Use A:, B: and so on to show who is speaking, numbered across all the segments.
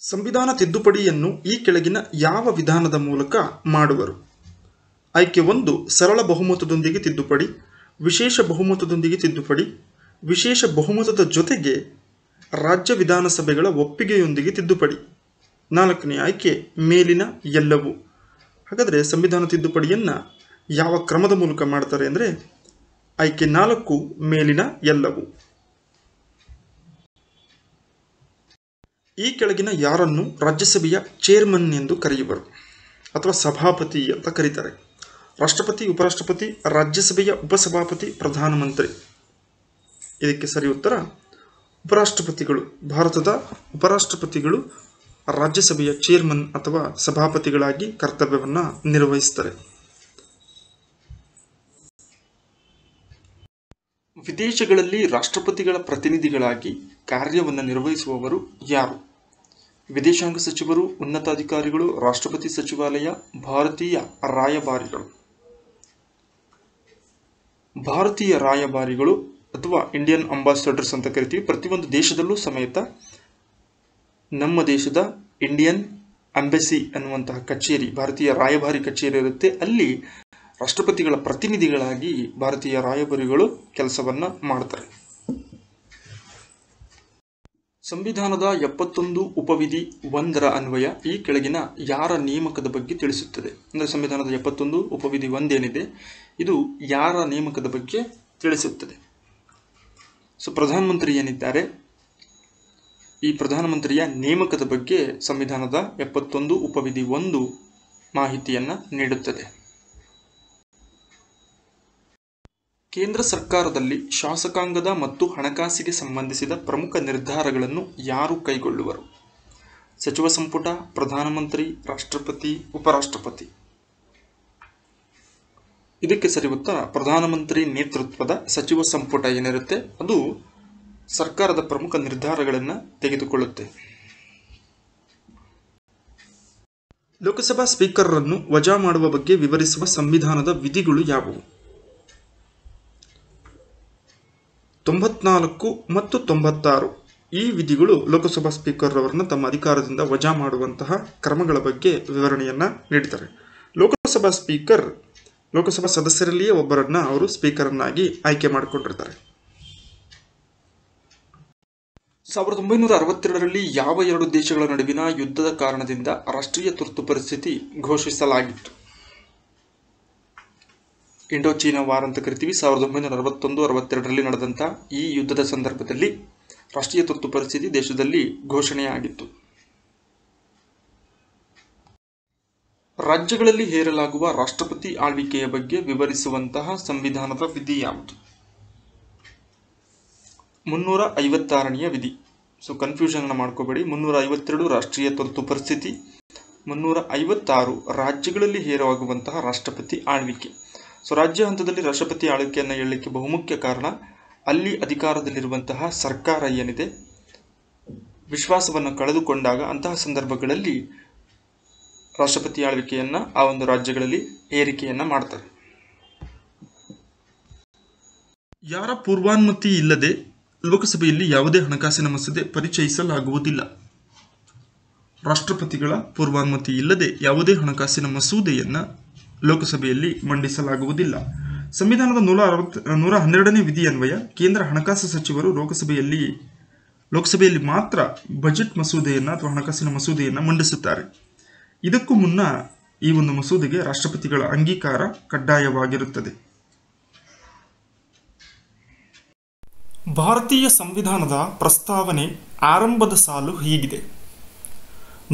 A: ಸಂವಿಧಾನ ತಿದ್ದುಪಡಿಯನ್ನು ಈ ಕೆಳಗಿನ ಯಾವ ವಿಧಾನದ ಮೂಲಕ ಮಾಡುವರು? ಆಯ್ಕೆ 1 ಸರಳ ಬಹುಮತದೊಂದಿಗೆ ತಿದ್ದುಪಡಿ, ವಿಶೇಷ ಬಹುಮತದೊಂದಿಗೆ ತಿದ್ದುಪಡಿ, ವಿಶೇಷ ಬಹುಮತದ ಜೊತೆಗೆ ರಾಜ್ಯ ವಿಧಾನಸಭೆಗಳ ಒಪ್ಪಿಗೆಯೊಂದಿಗೆ ತಿದ್ದುಪಡಿ. 4ನೇ ಆಯ್ಕೆ ಮೇಲಿನ ಎಲ್ಲವೂ. ಹಾಗಾದರೆ ಸಂವಿಧಾನ ತಿದ್ದುಪಡಿಯನ್ನು ಯಾವ ಕ್ರಮದ ಮೂಲಕ ಮಾಡ್ತಾರೆ ಅಂದರೆ ಆಯ್ಕೆ 4 ಮೇಲಿನ ಎಲ್ಲವೂ. ಈ ಕೆಳಗಿನ ಯಾರನ್ನು ರಾಜ್ಯಸಭೆಯ ಚೇರ್ಮನ್ ಎಂದು ಕರೆಯುವರು ಅಥವಾ ಸಭಾಪತಿ ಅಂತ ಕರೀತಾರೆ? ರಾಷ್ಟ್ರಪತಿ, ಉಪರಾಷ್ಟ್ರಪತಿ, ರಾಜ್ಯಸಭೆಯ ಉಪಸಭಾಪತಿ, ಪ್ರಧಾನಮಂತ್ರಿ. ಇದಕ್ಕೆ ಸರಿ ಉತ್ತರ ಉಪರಾಷ್ಟ್ರಪತಿಗಳು. ಭಾರತದ ಉಪರಾಷ್ಟ್ರಪತಿಗಳು ರಾಜ್ಯಸಭೆಯ ಚೇರ್ಮನ್ ಅಥವಾ ಸಭಾಪತಿಗಳಾಗಿ ಕರ್ತವ್ಯವನ್ನು ನಿರ್ವಹಿಸ್ತಾರೆ. ವಿದೇಶಗಳಲ್ಲಿ ರಾಷ್ಟ್ರಪತಿಗಳ ಪ್ರತಿನಿಧಿಗಳಾಗಿ ಕಾರ್ಯವನ್ನು ನಿರ್ವಹಿಸುವವರು ಯಾರು? ವಿದೇಶಾಂಗ ಸಚಿವರು, ಉನ್ನತಾಧಿಕಾರಿಗಳು, ರಾಷ್ಟ್ರಪತಿ ಸಚಿವಾಲಯ, ಭಾರತೀಯ ರಾಯಭಾರಿಗಳು. ಭಾರತೀಯ ರಾಯಭಾರಿಗಳು ಅಥವಾ ಇಂಡಿಯನ್ ಅಂಬಾಸಿಡರ್ಸ್ ಅಂತ ಕರಿತೀವಿ. ಪ್ರತಿಯೊಂದು ದೇಶದಲ್ಲೂ ಸಮೇತ ನಮ್ಮ ದೇಶದ ಇಂಡಿಯನ್ ಅಂಬೆಸಿ ಅನ್ನುವಂತಹ ಕಚೇರಿ, ಭಾರತೀಯ ರಾಯಭಾರಿ ಕಚೇರಿ ಇರುತ್ತೆ. ಅಲ್ಲಿ ರಾಷ್ಟ್ರಪತಿಗಳ ಪ್ರತಿನಿಧಿಗಳಾಗಿ ಭಾರತೀಯ ರಾಯಭಾರಿಗಳು ಕೆಲಸವನ್ನ ಮಾಡ್ತಾರೆ. ಸಂವಿಧಾನದ 71 ಉಪವಿಧಿ 1 ಅನ್ವಯ ಈ ಕೆಳಗಿನ ಯಾರ ನೇಮಕದ ಬಗ್ಗೆ ತಿಳಿಸುತ್ತದೆ? ಅಂದರೆ ಸಂವಿಧಾನದ 71 ಉಪವಿಧಿ 1 ಏನಿದೆ ಇದು ಯಾರ ನೇಮಕದ ಬಗ್ಗೆ ತಿಳಿಸುತ್ತದೆ? ಪ್ರಧಾನಮಂತ್ರಿ ಏನಿದ್ದಾರೆ ಈ ಪ್ರಧಾನಮಂತ್ರಿಯ ನೇಮಕದ ಬಗ್ಗೆ ಸಂವಿಧಾನದ 71 ಉಪವಿಧಿ 1 ಮಾಹಿತಿಯನ್ನ ನೀಡುತ್ತದೆ. ಕೇಂದ್ರ ಸರ್ಕಾರದಲ್ಲಿ ಶಾಸಕಾಂಗದ ಮತ್ತು ಹಣಕಾಸಿಗೆ ಸಂಬಂಧಿಸಿದ ಪ್ರಮುಖ ನಿರ್ಧಾರಗಳನ್ನು ಯಾರು ಕೈಗೊಳ್ಳುವರು? ಸಚಿವ ಸಂಪುಟ, ಪ್ರಧಾನಮಂತ್ರಿ, ರಾಷ್ಟ್ರಪತಿ, ಉಪರಾಷ್ಟ್ರಪತಿ. ಇದಕ್ಕೆ ಸರಿ ಉತ್ತರ ಪ್ರಧಾನಮಂತ್ರಿ ನೇತೃತ್ವದ ಸಚಿವ ಸಂಪುಟ ಏನಿರುತ್ತೆ ಅದು ಸರ್ಕಾರದ ಪ್ರಮುಖ ನಿರ್ಧಾರಗಳನ್ನು ತೆಗೆದುಕೊಳ್ಳುತ್ತೆ. ಲೋಕಸಭಾ ಸ್ಪೀಕರ್ ಅನ್ನು ವಜಾ ಮಾಡುವ ಬಗ್ಗೆ ವಿವರಿಸುವ ಸಂವಿಧಾನದ ವಿಧಿಗಳು ಯಾವುವು? 94 ಮತ್ತು 96 ಈ ವಿಧಿಗಳು ಲೋಕಸಭಾ ಸ್ಪೀಕರ್ ಅವರನ್ನು ತಮ್ಮ ಅಧಿಕಾರದಿಂದ ವಜಾ ಮಾಡುವಂತಹ ಕ್ರಮಗಳ ಬಗ್ಗೆ ವಿವರಣೆಯನ್ನ ನೀಡುತ್ತಾರೆ. ಲೋಕಸಭಾ ಸ್ಪೀಕರ್ ಲೋಕಸಭಾ ಸದಸ್ಯರಲ್ಲಿಯೇ ಒಬ್ಬರನ್ನ ಅವರು ಸ್ಪೀಕರ್ ಅನ್ನಾಗಿ ಆಯ್ಕೆ ಮಾಡಿಕೊಂಡಿರ್ತಾರೆ. 1962ರಲ್ಲಿ ಯಾವ 2 ದೇಶಗಳ ನಡುವಿನ ಯುದ್ಧದ ಕಾರಣದಿಂದ ರಾಷ್ಟ್ರೀಯ ತುರ್ತು ಪರಿಸ್ಥಿತಿ ಘೋಷಿಸಲಾಗಿತ್ತು? ಇಂಡೋ ಚೀನಾ ವಾರ್ ಅಂತ ಕರಿತೀವಿ. 1961-62ರಲ್ಲಿ ನಡೆದಂಥ ಈ ಯುದ್ಧದ ಸಂದರ್ಭದಲ್ಲಿ ರಾಷ್ಟ್ರೀಯ ತುರ್ತು ಪರಿಸ್ಥಿತಿ ದೇಶದಲ್ಲಿ ಘೋಷಣೆಯಾಗಿತ್ತು. ರಾಜ್ಯಗಳಲ್ಲಿ ಹೇರಲಾಗುವ ರಾಷ್ಟ್ರಪತಿ ಆಳ್ವಿಕೆಯ ಬಗ್ಗೆ ವಿವರಿಸುವಂತಹ ಸಂವಿಧಾನದ ವಿಧಿ ಯಾವುದು? 356ನೇ ವಿಧಿ. ಕನ್ಫ್ಯೂಷನ್ ಮಾಡ್ಕೋಬೇಡಿ. 352 ರಾಷ್ಟ್ರೀಯ ತುರ್ತು ಪರಿಸ್ಥಿತಿ, 356 ರಾಜ್ಯಗಳಲ್ಲಿ ಹೇರಲಾಗುವಂತಹ ರಾಷ್ಟ್ರಪತಿ ಆಳ್ವಿಕೆ. ರಾಜ್ಯ ಹಂತದಲ್ಲಿ ರಾಷ್ಟ್ರಪತಿ ಆಳ್ವಿಕೆಯನ್ನು ಹೇಳಲಿಕ್ಕೆ ಬಹುಮುಖ್ಯ ಕಾರಣ ಅಲ್ಲಿ ಅಧಿಕಾರದಲ್ಲಿರುವಂತಹ ಸರ್ಕಾರ ಏನಿದೆ ವಿಶ್ವಾಸವನ್ನು ಕಳೆದುಕೊಂಡಾಗ ಅಂತಹ ಸಂದರ್ಭಗಳಲ್ಲಿ ರಾಷ್ಟ್ರಪತಿ ಆಳ್ವಿಕೆಯನ್ನ ಆ ಒಂದು ರಾಜ್ಯಗಳಲ್ಲಿ ಏರಿಕೆಯನ್ನ ಮಾಡ್ತಾರೆ. ಯಾರ ಪೂರ್ವಾನುಮತಿ ಇಲ್ಲದೆ ಲೋಕಸಭೆಯಲ್ಲಿ ಯಾವುದೇ ಹಣಕಾಸಿನ ಮಸೂದೆ ಪರಿಚಯಿಸಲಾಗುವುದಿಲ್ಲ? ರಾಷ್ಟ್ರಪತಿಗಳ ಪೂರ್ವಾನುಮತಿ ಇಲ್ಲದೆ ಯಾವುದೇ ಹಣಕಾಸಿನ ಮಸೂದೆಯನ್ನ ಲೋಕಸಭೆಯಲ್ಲಿ ಮಂಡಿಸಲಾಗುವುದಿಲ್ಲ. ಸಂವಿಧಾನದ 112ನೇ ವಿಧಿ ಅನ್ವಯ ಕೇಂದ್ರ ಹಣಕಾಸು ಸಚಿವರು ಲೋಕಸಭೆಯಲ್ಲಿ ಮಾತ್ರ ಬಜೆಟ್ ಮಸೂದೆಯನ್ನು ಅಥವಾ ಹಣಕಾಸಿನ ಮಸೂದೆಯನ್ನು ಮಂಡಿಸುತ್ತಾರೆ. ಇದಕ್ಕೂ ಮುನ್ನ ಈ ಒಂದು ಮಸೂದೆಗೆ ರಾಷ್ಟ್ರಪತಿಗಳ ಅಂಗೀಕಾರ ಕಡ್ಡಾಯವಾಗಿರುತ್ತದೆ. ಭಾರತೀಯ ಸಂವಿಧಾನದ ಪ್ರಸ್ತಾವನೆ ಆರಂಭದ ಸಾಲು ಹೀಗಿದೆ: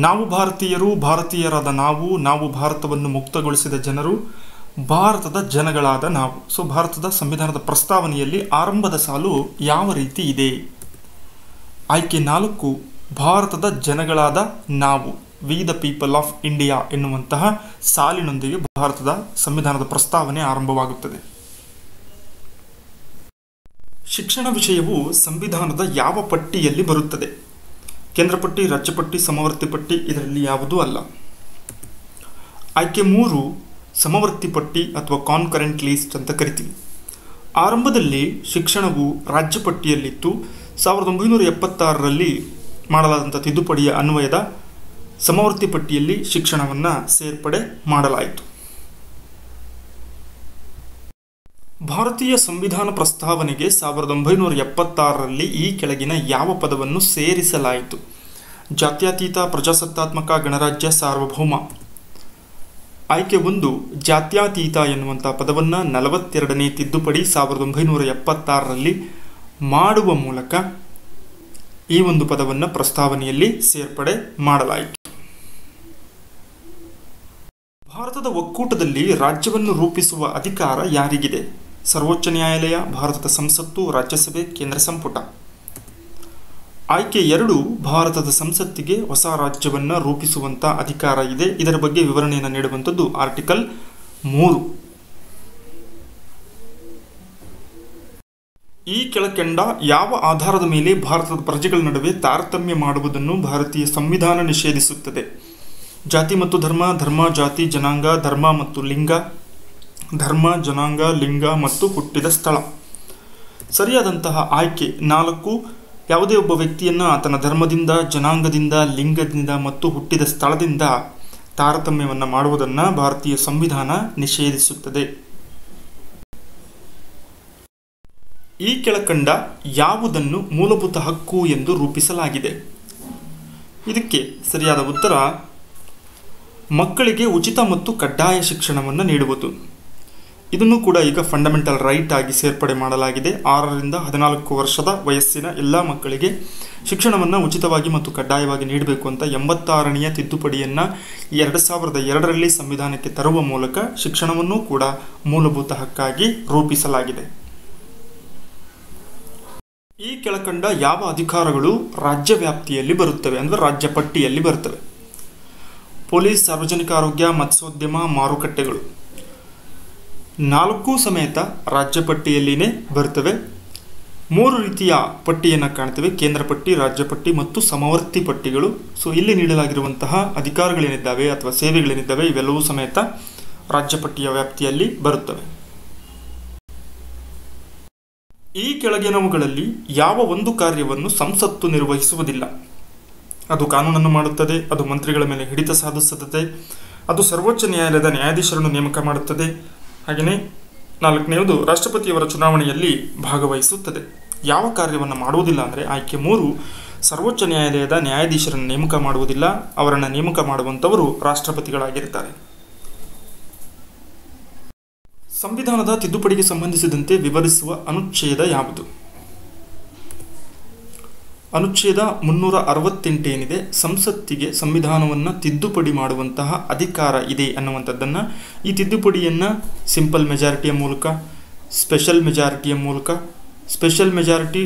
A: ನಾವು ಭಾರತೀಯರು, ಭಾರತೀಯರಾದ ನಾವು ಭಾರತವನ್ನು ಮುಕ್ತಗೊಳಿಸಿದ ಜನರು, ಭಾರತದ ಜನಗಳಾದ ನಾವು. ಭಾರತದ ಸಂವಿಧಾನದ ಪ್ರಸ್ತಾವನೆಯಲ್ಲಿ ಆರಂಭದ ಸಾಲು ಯಾವ ರೀತಿ ಇದೆ? ಆಯ್ಕೆ 4 ಭಾರತದ ಜನಗಳಾದ ನಾವು, we the people of India ಎನ್ನುವಂತಹ ಸಾಲಿನೊಂದಿಗೆ ಭಾರತದ ಸಂವಿಧಾನದ ಪ್ರಸ್ತಾವನೆ ಆರಂಭವಾಗುತ್ತದೆ. ಶಿಕ್ಷಣ ವಿಷಯವು ಸಂವಿಧಾನದ ಯಾವ ಪಟ್ಟಿಯಲ್ಲಿ ಬರುತ್ತದೆ? ಕೇಂದ್ರ ಪಟ್ಟಿ, ರಾಜ್ಯ ಪಟ್ಟಿ, ಸಮವರ್ತಿ ಪಟ್ಟಿ. ಇದರಲ್ಲಿ ಯಾವುದೂ ಅಲ್ಲ. ಆಯ್ಕೆ 3 ಸಮವರ್ತಿ ಪಟ್ಟಿ ಅಥವಾ ಕಾನ್ಕರೆಂಟ್ ಲೀಸ್ಟ್ ಅಂತ ಕರಿತೀವಿ. ಆರಂಭದಲ್ಲಿ ಶಿಕ್ಷಣವು ರಾಜ್ಯ ಪಟ್ಟಿಯಲ್ಲಿತ್ತು. 1976ರಲ್ಲಿ ಮಾಡಲಾದಂಥ ತಿದ್ದುಪಡಿಯ ಅನ್ವಯದ ಸಮವರ್ತಿ ಪಟ್ಟಿಯಲ್ಲಿ ಶಿಕ್ಷಣವನ್ನು ಸೇರ್ಪಡೆ ಮಾಡಲಾಯಿತು. ಭಾರತೀಯ ಸಂವಿಧಾನ ಪ್ರಸ್ತಾವನೆಗೆ 1976ರಲ್ಲಿ ಈ ಕೆಳಗಿನ ಯಾವ ಪದವನ್ನು ಸೇರಿಸಲಾಯಿತು? ಜಾತ್ಯತೀತ, ಪ್ರಜಾಸತ್ತಾತ್ಮಕ, ಗಣರಾಜ್ಯ, ಸಾರ್ವಭೌಮ. ಆಯ್ಕೆ 1 ಜಾತ್ಯತೀತ ಎನ್ನುವಂಥ ಪದವನ್ನು 42ನೇ ತಿದ್ದುಪಡಿ 1976ರಲ್ಲಿ ಮಾಡುವ ಮೂಲಕ ಈ ಒಂದು ಪದವನ್ನು ಪ್ರಸ್ತಾವನೆಯಲ್ಲಿ ಸೇರ್ಪಡೆ ಮಾಡಲಾಯಿತು. ಭಾರತದ ಒಕ್ಕೂಟದಲ್ಲಿ ರಾಜ್ಯವನ್ನು ರೂಪಿಸುವ ಅಧಿಕಾರ ಯಾರಿಗಿದೆ? ಸರ್ವೋಚ್ಚ ನ್ಯಾಯಾಲಯ, ಭಾರತದ ಸಂಸತ್ತು, ರಾಜ್ಯಸಭೆ, ಕೇಂದ್ರ ಸಂಪುಟ. ಆಯ್ಕೆ 2 ಭಾರತದ ಸಂಸತ್ತಿಗೆ ಹೊಸ ರಾಜ್ಯವನ್ನು ರೂಪಿಸುವಂಥ ಅಧಿಕಾರ ಇದೆ. ಇದರ ಬಗ್ಗೆ ವಿವರಣೆಯನ್ನು ನೀಡುವಂಥದ್ದು ಆರ್ಟಿಕಲ್ 3. ಈ ಕೆಳಕಂಡ ಯಾವ ಆಧಾರದ ಮೇಲೆ ಭಾರತದ ಪ್ರಜೆಗಳ ನಡುವೆ ತಾರತಮ್ಯ ಮಾಡುವುದನ್ನು ಭಾರತೀಯ ಸಂವಿಧಾನ ನಿಷೇಧಿಸುತ್ತದೆ? ಜಾತಿ ಮತ್ತು ಧರ್ಮ, ಧರ್ಮ, ಜಾತಿ, ಜನಾಂಗ, ಧರ್ಮ ಮತ್ತು ಲಿಂಗ, ಧರ್ಮ, ಜನಾಂಗ, ಲಿಂಗ ಮತ್ತು ಹುಟ್ಟಿದ ಸ್ಥಳ. ಸರಿಯಾದಂತಹ ಆಯ್ಕೆ 4 ಯಾವುದೇ ಒಬ್ಬ ವ್ಯಕ್ತಿಯನ್ನು ಆತನ ಧರ್ಮದಿಂದ, ಜನಾಂಗದಿಂದ, ಲಿಂಗದಿಂದ ಮತ್ತು ಹುಟ್ಟಿದ ಸ್ಥಳದಿಂದ ತಾರತಮ್ಯವನ್ನು ಮಾಡುವುದನ್ನು ಭಾರತೀಯ ಸಂವಿಧಾನ ನಿಷೇಧಿಸುತ್ತದೆ. ಈ ಕೆಳಕಂಡ ಯಾವುದನ್ನು ಮೂಲಭೂತ ಹಕ್ಕು ಎಂದು ರೂಪಿಸಲಾಗಿದೆ? ಇದಕ್ಕೆ ಸರಿಯಾದ ಉತ್ತರ ಮಕ್ಕಳಿಗೆ ಉಚಿತ ಮತ್ತು ಕಡ್ಡಾಯ ಶಿಕ್ಷಣವನ್ನು ನೀಡುವುದು. ಇದನ್ನು ಕೂಡ ಈಗ ಫಂಡಮೆಂಟಲ್ ರೈಟ್ ಆಗಿ ಸೇರ್ಪಡೆ ಮಾಡಲಾಗಿದೆ. 6ರಿಂದ 14 ವರ್ಷದ ವಯಸ್ಸಿನ ಎಲ್ಲ ಮಕ್ಕಳಿಗೆ ಶಿಕ್ಷಣವನ್ನು ಉಚಿತವಾಗಿ ಮತ್ತು ಕಡ್ಡಾಯವಾಗಿ ನೀಡಬೇಕು ಅಂತ 86ನೇ ತಿದ್ದುಪಡಿಯನ್ನು 2002ರಲ್ಲಿ ಸಂವಿಧಾನಕ್ಕೆ ತರುವ ಮೂಲಕ ಶಿಕ್ಷಣವನ್ನು ಕೂಡ ಮೂಲಭೂತ ಹಕ್ಕಾಗಿ ರೂಪಿಸಲಾಗಿದೆ. ಈ ಕೆಳಕಂಡ ಯಾವ ಅಧಿಕಾರಗಳು ರಾಜ್ಯ ವ್ಯಾಪ್ತಿಯಲ್ಲಿ ಬರುತ್ತವೆ, ಅಂದರೆ ರಾಜ್ಯ ಪಟ್ಟಿಯಲ್ಲಿ ಬರುತ್ತವೆ? ಪೊಲೀಸ್, ಸಾರ್ವಜನಿಕ ಆರೋಗ್ಯ, ಮತ್ಸ್ಯೋದ್ಯಮ, ಮಾರುಕಟ್ಟೆಗಳು. 4 ಸಮೇತ ರಾಜ್ಯ ಪಟ್ಟಿಯಲ್ಲಿನೇ ಬರ್ತವೆ. 3 ರೀತಿಯ ಪಟ್ಟಿಯನ್ನು ಕಾಣ್ತೇವೆ: ಕೇಂದ್ರ ಪಟ್ಟಿ, ರಾಜ್ಯ ಪಟ್ಟಿ ಮತ್ತು ಸಮವರ್ತಿ ಪಟ್ಟಿಗಳು. ಸೊ ಇಲ್ಲಿ ನೀಡಲಾಗಿರುವಂತಹ ಅಧಿಕಾರಗಳೇನಿದ್ದಾವೆ ಅಥವಾ ಸೇವೆಗಳೇನಿದ್ದಾವೆ ಇವೆಲ್ಲವೂ ಸಮೇತ ರಾಜ್ಯ ಪಟ್ಟಿಯ ವ್ಯಾಪ್ತಿಯಲ್ಲಿ ಬರುತ್ತವೆ. ಈ ಕೆಳಗಿನವುಗಳಲ್ಲಿ ಯಾವ ಒಂದು ಕಾರ್ಯವನ್ನು ಸಂಸತ್ತು ನಿರ್ವಹಿಸುವುದಿಲ್ಲ? ಅದು ಕಾನೂನನ್ನು ಮಾಡುತ್ತದೆ, ಅದು ಮಂತ್ರಿಗಳ ಮೇಲೆ ಹಿಡಿತ ಸಾಧಿಸುತ್ತದೆ, ಅದು ಸರ್ವೋಚ್ಚ ನ್ಯಾಯಾಲಯದ ನ್ಯಾಯಾಧೀಶರನ್ನು ನೇಮಕ ಮಾಡುತ್ತದೆ, ಹಾಗೆಯೇ 4ನೇದು ರಾಷ್ಟ್ರಪತಿಯವರ ಚುನಾವಣೆಯಲ್ಲಿ ಭಾಗವಹಿಸುತ್ತದೆ. ಯಾವ ಕಾರ್ಯವನ್ನು ಮಾಡುವುದಿಲ್ಲ ಅಂದರೆ ಆಯ್ಕೆ 3 ಸರ್ವೋಚ್ಚ ನ್ಯಾಯಾಲಯದ ನ್ಯಾಯಾಧೀಶರನ್ನು ನೇಮಕ ಮಾಡುವುದಿಲ್ಲ, ಅವರನ್ನು ನೇಮಕ ಮಾಡುವಂಥವರು ರಾಷ್ಟ್ರಪತಿಗಳಾಗಿರ್ತಾರೆ. ಸಂವಿಧಾನದ ತಿದ್ದುಪಡಿಗೆ ಸಂಬಂಧಿಸಿದಂತೆ ವಿವರಿಸುವ ಅನುಚ್ಛೇದ ಯಾವುದು? ಅನುಚ್ಛೇದ 368 ಏನಿದೆ, ಸಂಸತ್ತಿಗೆ ಸಂವಿಧಾನವನ್ನು ತಿದ್ದುಪಡಿ ಮಾಡುವಂತಹ ಅಧಿಕಾರ ಇದೆ ಅನ್ನುವಂಥದ್ದನ್ನು, ಈ ತಿದ್ದುಪಡಿಯನ್ನು ಸಿಂಪಲ್ ಮೆಜಾರಿಟಿಯ ಮೂಲಕ, ಸ್ಪೆಷಲ್ ಮೆಜಾರಿಟಿಯ ಮೂಲಕ, ಸ್ಪೆಷಲ್ ಮೆಜಾರಿಟಿ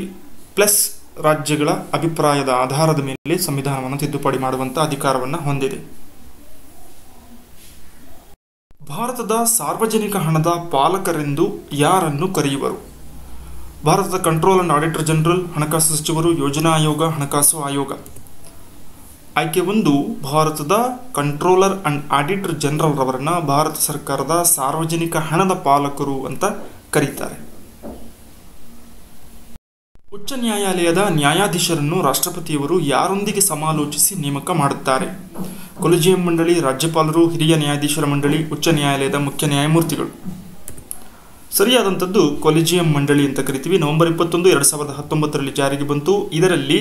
A: ಪ್ಲಸ್ ರಾಜ್ಯಗಳ ಅಭಿಪ್ರಾಯದ ಆಧಾರದ ಮೇಲೆ ಸಂವಿಧಾನವನ್ನು ತಿದ್ದುಪಡಿ ಮಾಡುವಂಥ ಅಧಿಕಾರವನ್ನು ಹೊಂದಿದೆ. ಭಾರತದ ಸಾರ್ವಜನಿಕ ಹಣದ ಪಾಲಕರೆಂದು ಯಾರನ್ನು ಕರೆಯುವರು? ಭಾರತದ ಕಂಟ್ರೋಲ್ ಅಂಡ್ ಆಡಿಟರ್ ಜನರಲ್, ಹಣಕಾಸು ಸಚಿವರು, ಯೋಜನಾ ಆಯೋಗ, ಹಣಕಾಸು ಆಯೋಗ. ಆಯ್ಕೆ 1 ಭಾರತದ ಕಂಟ್ರೋಲರ್ ಅಂಡ್ ಆಡಿಟರ್ ಜನರಲ್ ರವರನ್ನ ಭಾರತ ಸರ್ಕಾರದ ಸಾರ್ವಜನಿಕ ಹಣದ ಪಾಲಕರು ಅಂತ ಕರೀತಾರೆ. ಉಚ್ಚ ನ್ಯಾಯಾಲಯದ ನ್ಯಾಯಾಧೀಶರನ್ನು ರಾಷ್ಟ್ರಪತಿಯವರು ಯಾರೊಂದಿಗೆ ಸಮಾಲೋಚಿಸಿ ನೇಮಕ ಮಾಡುತ್ತಾರೆ? ಕೊಲಿಜಿಯಂ ಮಂಡಳಿ, ರಾಜ್ಯಪಾಲರು, ಹಿರಿಯ ನ್ಯಾಯಾಧೀಶರ ಮಂಡಳಿ, ಉಚ್ಚ ನ್ಯಾಯಾಲಯದ ಮುಖ್ಯ ನ್ಯಾಯಮೂರ್ತಿಗಳು. ಸರಿಯಾದಂಥದ್ದು ಕೊಲಿಜಿಯಂ ಮಂಡಳಿ ಅಂತ ಕರಿತೀವಿ. ನವೆಂಬರ್ 21, 2019ರಲ್ಲಿ ಜಾರಿಗೆ ಬಂತು. ಇದರಲ್ಲಿ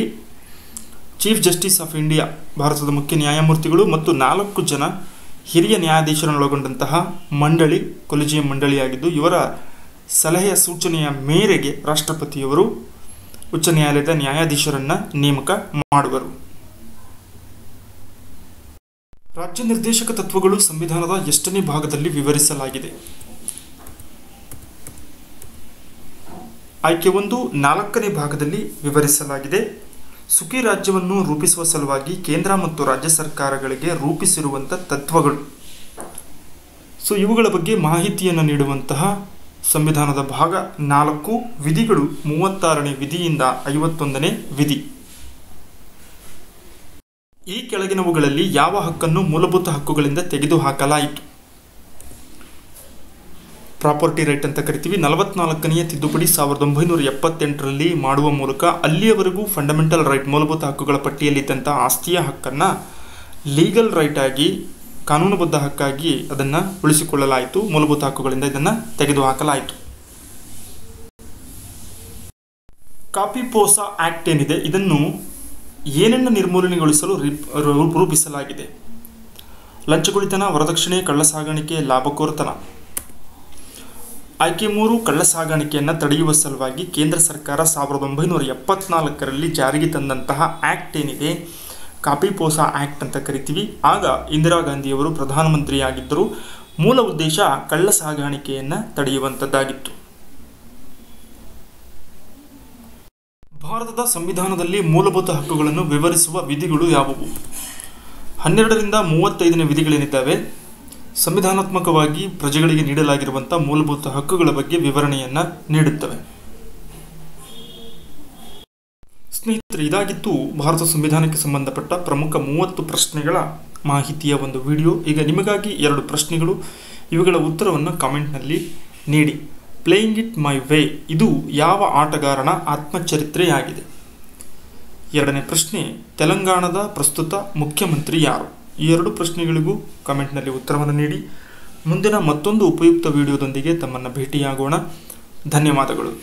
A: ಚೀಫ್ ಜಸ್ಟಿಸ್ ಆಫ್ ಇಂಡಿಯಾ ಭಾರತದ ಮುಖ್ಯ ನ್ಯಾಯಮೂರ್ತಿಗಳು ಮತ್ತು 4 ಜನ ಹಿರಿಯ ನ್ಯಾಯಾಧೀಶರನ್ನೊಳಗೊಂಡಂತಹ ಮಂಡಳಿ ಕೊಲಿಜಿಯಂ ಮಂಡಳಿಯಾಗಿದ್ದು, ಇವರ ಸಲಹೆಯ ಸೂಚನೆಯ ಮೇರೆಗೆ ರಾಷ್ಟ್ರಪತಿಯವರು ಉಚ್ಚ ನ್ಯಾಯಾಲಯದ ನ್ಯಾಯಾಧೀಶರನ್ನು ನೇಮಕ ಮಾಡುವರು. ರಾಜ್ಯ ನಿರ್ದೇಶಕ ತತ್ವಗಳು ಸಂವಿಧಾನದ ಎಷ್ಟನೇ ಭಾಗದಲ್ಲಿ ವಿವರಿಸಲಾಗಿದೆ? ಆಯ್ಕೆ 1 4ನೇ ಭಾಗದಲ್ಲಿ ವಿವರಿಸಲಾಗಿದೆ. ಸುಖಿ ರಾಜ್ಯವನ್ನು ರೂಪಿಸುವ ಸಲುವಾಗಿ ಕೇಂದ್ರ ಮತ್ತು ರಾಜ್ಯ ಸರ್ಕಾರಗಳಿಗೆ ರೂಪಿಸಿರುವಂಥ ತತ್ವಗಳು. ಸೊ ಇವುಗಳ ಬಗ್ಗೆ ಮಾಹಿತಿಯನ್ನು ನೀಡುವಂತಹ ಸಂವಿಧಾನದ ಭಾಗ 4 ವಿಧಿಗಳು 36ನೇ ವಿಧಿಯಿಂದ 51ನೇ ವಿಧಿ. ಈ ಕೆಳಗಿನವುಗಳಲ್ಲಿ ಯಾವ ಹಕ್ಕನ್ನು ಮೂಲಭೂತ ಹಕ್ಕುಗಳಿಂದ ತೆಗೆದುಹಾಕಲಾಯಿತು? ಪ್ರಾಪರ್ಟಿ ರೈಟ್ ಅಂತ ಕರಿತೀವಿ. 44ನೇ ತಿದ್ದುಪಡಿ 1978ರಲ್ಲಿ ಮಾಡುವ ಮೂಲಕ ಅಲ್ಲಿಯವರೆಗೂ ಫಂಡಮೆಂಟಲ್ ರೈಟ್ ಮೂಲಭೂತ ಹಕ್ಕುಗಳ ಪಟ್ಟಿಯಲ್ಲಿದ್ದಂಥ ಆಸ್ತಿಯ ಹಕ್ಕನ್ನು ಲೀಗಲ್ ರೈಟ್ ಆಗಿ ಕಾನೂನುಬದ್ಧ ಹಕ್ಕಾಗಿ ಅದನ್ನು ಉಳಿಸಿಕೊಳ್ಳಲಾಯಿತು. ಮೂಲಭೂತ ಹಕ್ಕುಗಳಿಂದ ಇದನ್ನು ತೆಗೆದುಹಾಕಲಾಯಿತು. ಕಾಪಿಪೋಸಾ ಆಕ್ಟ್ ಏನಿದೆ ಇದನ್ನು ಏನನ್ನು ನಿರ್ಮೂಲನೆಗೊಳಿಸಲು ರೂಪಿಸಲಾಗಿದೆ? ಲಂಚಗುಳಿತನ, ವರದಕ್ಷಿಣೆ, ಕಳ್ಳಸಾಗಾಣಿಕೆ, ಲಾಭಕೋರತನ. ಆಯ್ಕೆ 3 ಕಳ್ಳಸಾಗಾಣಿಕೆಯನ್ನು ತಡೆಯುವ ಸಲುವಾಗಿ ಕೇಂದ್ರ ಸರ್ಕಾರ 1974ರಲ್ಲಿ ಜಾರಿಗೆ ತಂದಂತಹ ಆ್ಯಕ್ಟ್ ಏನಿದೆ ಕಾಪಿಪೋಸಾ ಆ್ಯಕ್ಟ್ ಅಂತ ಕರಿತೀವಿ. ಆಗ ಇಂದಿರಾ ಗಾಂಧಿಯವರು ಪ್ರಧಾನಮಂತ್ರಿಯಾಗಿದ್ದರು. ಮೂಲ ಉದ್ದೇಶ ಕಳ್ಳಸಾಗಾಣಿಕೆಯನ್ನು ತಡೆಯುವಂಥದ್ದಾಗಿತ್ತು. ಭಾರತದ ಸಂವಿಧಾನದಲ್ಲಿ ಮೂಲಭೂತ ಹಕ್ಕುಗಳನ್ನು ವಿವರಿಸುವ ವಿಧಿಗಳು ಯಾವುವು? 12ರಿಂದ 35ನೇ ವಿಧಿಗಳೇನಿದ್ದಾವೆ ಸಂವಿಧಾನಾತ್ಮಕವಾಗಿ ಪ್ರಜೆಗಳಿಗೆ ನೀಡಲಾಗಿರುವಂಥ ಮೂಲಭೂತ ಹಕ್ಕುಗಳ ಬಗ್ಗೆ ವಿವರಣೆಯನ್ನು ನೀಡುತ್ತವೆ. ಸ್ನೇಹಿತರೆ, ಇದಾಗಿತ್ತು ಭಾರತ ಸಂವಿಧಾನಕ್ಕೆ ಸಂಬಂಧಪಟ್ಟ ಪ್ರಮುಖ 30 ಪ್ರಶ್ನೆಗಳ ಮಾಹಿತಿಯ ಒಂದು ವಿಡಿಯೋ. ಈಗ ನಿಮಗಾಗಿ 2 ಪ್ರಶ್ನೆಗಳು, ಇವುಗಳ ಉತ್ತರವನ್ನು ಕಾಮೆಂಟ್ನಲ್ಲಿ ನೀಡಿ. ಪ್ಲೇಯಿಂಗ್ ಇಟ್ ಮೈ ವೇ ಇದು ಯಾವ ಆಟಗಾರನ ಆತ್ಮಚರಿತ್ರೆಯಾಗಿದೆ? 2ನೇ ಪ್ರಶ್ನೆ, ತೆಲಂಗಾಣದ ಪ್ರಸ್ತುತ ಮುಖ್ಯಮಂತ್ರಿ ಯಾರು? ಈ 2 ಪ್ರಶ್ನೆಗಳಿಗೂ ಕಾಮೆಂಟ್ನಲ್ಲಿ ಉತ್ತರವನ್ನು ನೀಡಿ. ಮುಂದಿನ ಮತ್ತೊಂದು ಉಪಯುಕ್ತ ವಿಡಿಯೋದೊಂದಿಗೆ ತಮ್ಮನ್ನು ಭೇಟಿಯಾಗೋಣ. ಧನ್ಯವಾದಗಳು.